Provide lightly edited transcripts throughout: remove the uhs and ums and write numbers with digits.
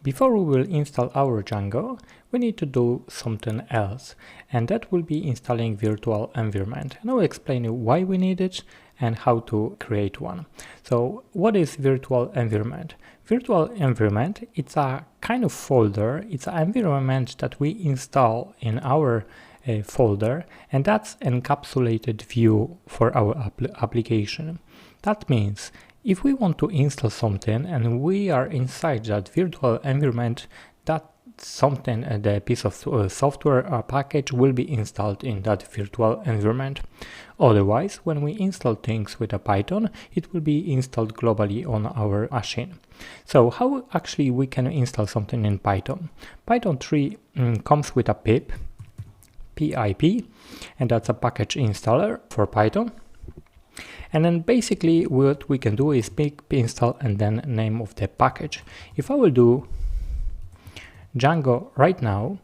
Before we will install our Django, we need to do something else, and that will be installing virtual environment. And I will explain you why we need it and how to create one. So what is virtual environment? Virtual environment, it's a kind of folder, it's an environment that we install in our folder, and that's encapsulated view for our application. That means if we want to install something and we are inside that virtual environment, that something, the piece of software or package will be installed in that virtual environment. Otherwise, when we install things with a Python, it will be installed globally on our machine. So how actually we can install something in Python? Python 3 comes with a pip, and that's a package installer for Python. And then basically what we can do is pip install and then name of the package. If I will do Django right now,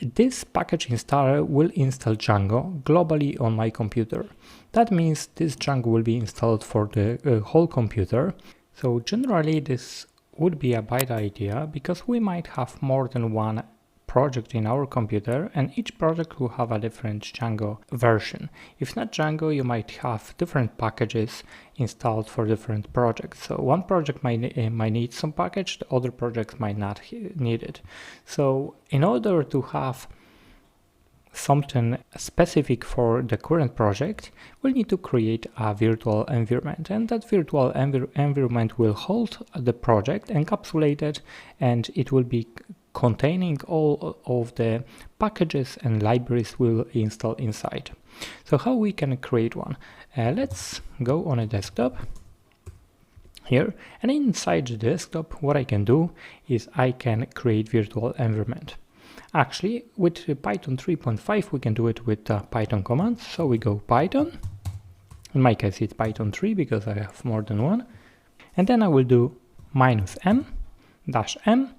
this package installer will install Django globally on my computer. That means this Django will be installed for the whole computer. So generally this would be a bad idea because we might have more than one project in our computer, and each project will have a different Django version. If not Django, you might have different packages installed for different projects. So one project might need some package, the other projects might not need it. So in order to have something specific for the current project, we'll need to create a virtual environment, and that virtual environment will hold the project encapsulated, and it will be containing all of the packages and libraries we'll install inside. So how we can create one? Let's go on a desktop here, and inside the desktop what I can do is I can create virtual environment. Actually with Python 3.5 we can do it with Python commands. So we go Python, in my case it's Python 3 because I have more than one, and then I will do -m -m,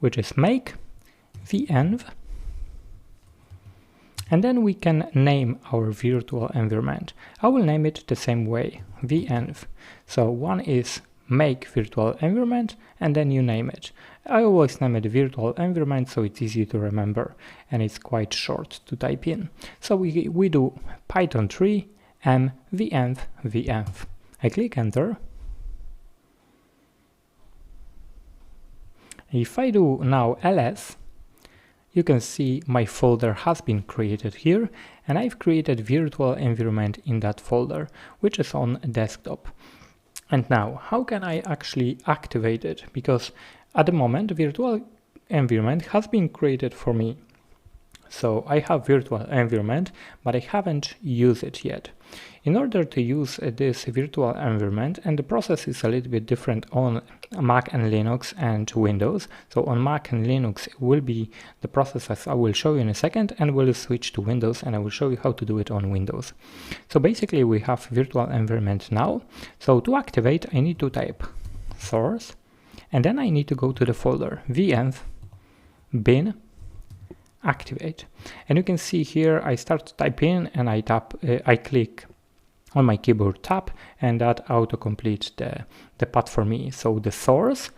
which is make venv, and then we can name our virtual environment. I will name it the same way, venv. So one is make virtual environment, and then you name it. I always name it virtual environment so it's easy to remember and it's quite short to type in. So we do Python 3 m venv venv. I click enter. If I do now ls, you can see my folder has been created here, and I've created virtual environment in that folder, which is on desktop. And now, how can I actually activate it? Because at the moment, the virtual environment has been created for me. So I have virtual environment, but I haven't used it yet. In order to use this virtual environment, and the process is a little bit different on Mac and Linux and Windows. So on Mac and Linux it will be the process as I will show you in a second, and we'll switch to Windows and I will show you how to do it on Windows. So basically we have virtual environment now. So to activate I need to type source, and then I need to go to the folder venv bin activate, and you can see here I start to type in and I click on my keyboard tab, and that autocomplete the path for me. So the source,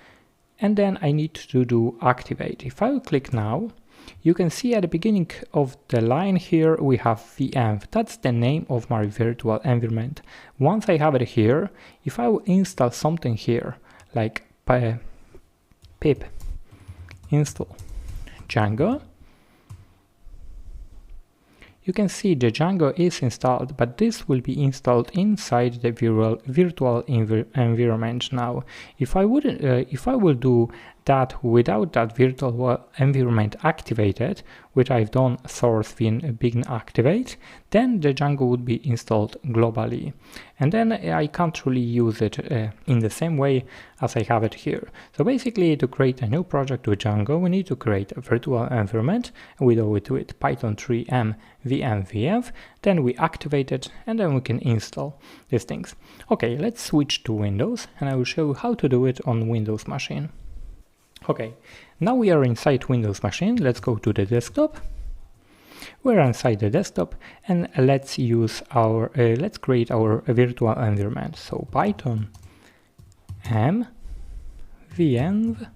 and then I need to do activate. If I will click now, you can see at the beginning of the line here we have venv. That's the name of my virtual environment. Once I have it here, if I will install something here like pip install Django, you can see the Django is installed, but this will be installed inside the virtual environment now. If I will do that without that virtual environment activated, which I've done source bin activate, then the Django would be installed globally. And then I can't really use it in the same way as I have it here. So basically to create a new project with Django, we need to create a virtual environment. We do it with Python 3 m venv, then we activate it, and then we can install these things. Okay, let's switch to Windows, and I will show you how to do it on Windows machine. Okay, now we are inside Windows machine. Let's go to the desktop. We're inside the desktop, and let's use our let's create our virtual environment. So Python m venv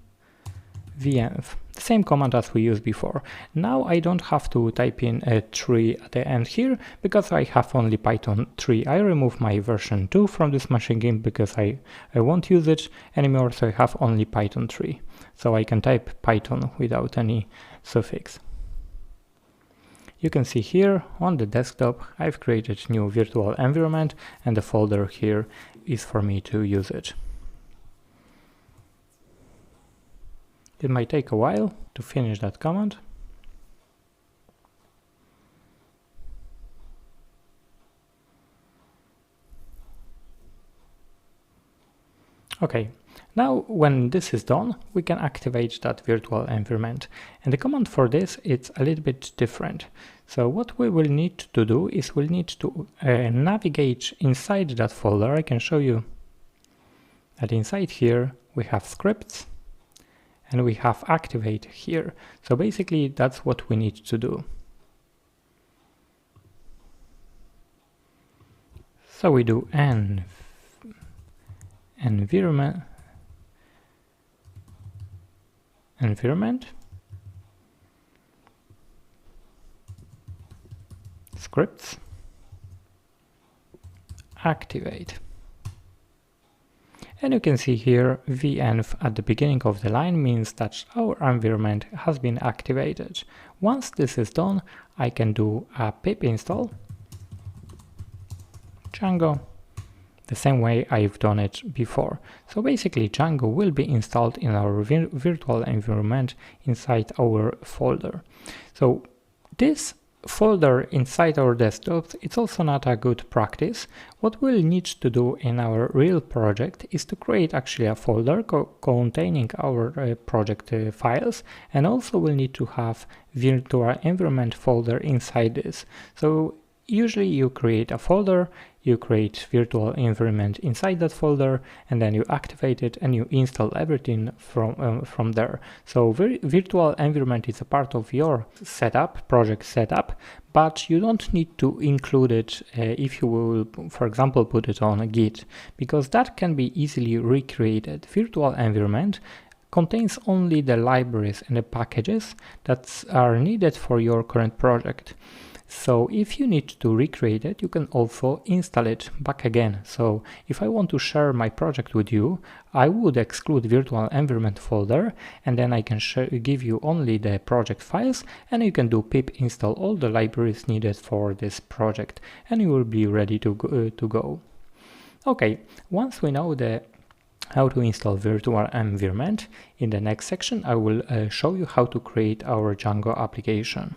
venv, the same command as we used before. Now I don't have to type in a 3 at the end here because I have only Python 3. I remove my version 2 from this machine game because I won't use it anymore, so I have only Python 3. So I can type Python without any suffix. You can see here on the desktop I've created a new virtual environment and the folder here is for me to use it. It might take a while to finish that command. Okay, now when this is done, we can activate that virtual environment. And the command for this is a little bit different. So what we will need to do is we'll need to navigate inside that folder. I can show you that inside here we have scripts and we have activate here. So basically that's what we need to do. So we do environment, scripts, activate. And you can see here venv at the beginning of the line means that our environment has been activated. Once this is done, I can do a pip install Django the same way I've done it before. So basically Django will be installed in our virtual environment inside our folder. So this folder inside our desktop, it's also not a good practice. What we'll need to do in our real project is to create actually a folder containing our project files, and also we'll need to have virtual environment folder inside this. So usually you create a folder, you create virtual environment inside that folder, and then you activate it and you install everything from there. So virtual environment is a part of your setup, project setup, but you don't need to include it if you will, for example, put it on a Git, because that can be easily recreated. Virtual environment contains only the libraries and the packages that are needed for your current project. So if you need to recreate it, you can also install it back again. So if I want to share my project with you, I would exclude virtual environment folder, and then I can give you only the project files, and you can do pip install all the libraries needed for this project, and you will be ready to go. Okay, once we know how to install virtual environment, in the next section I will show you how to create our Django application.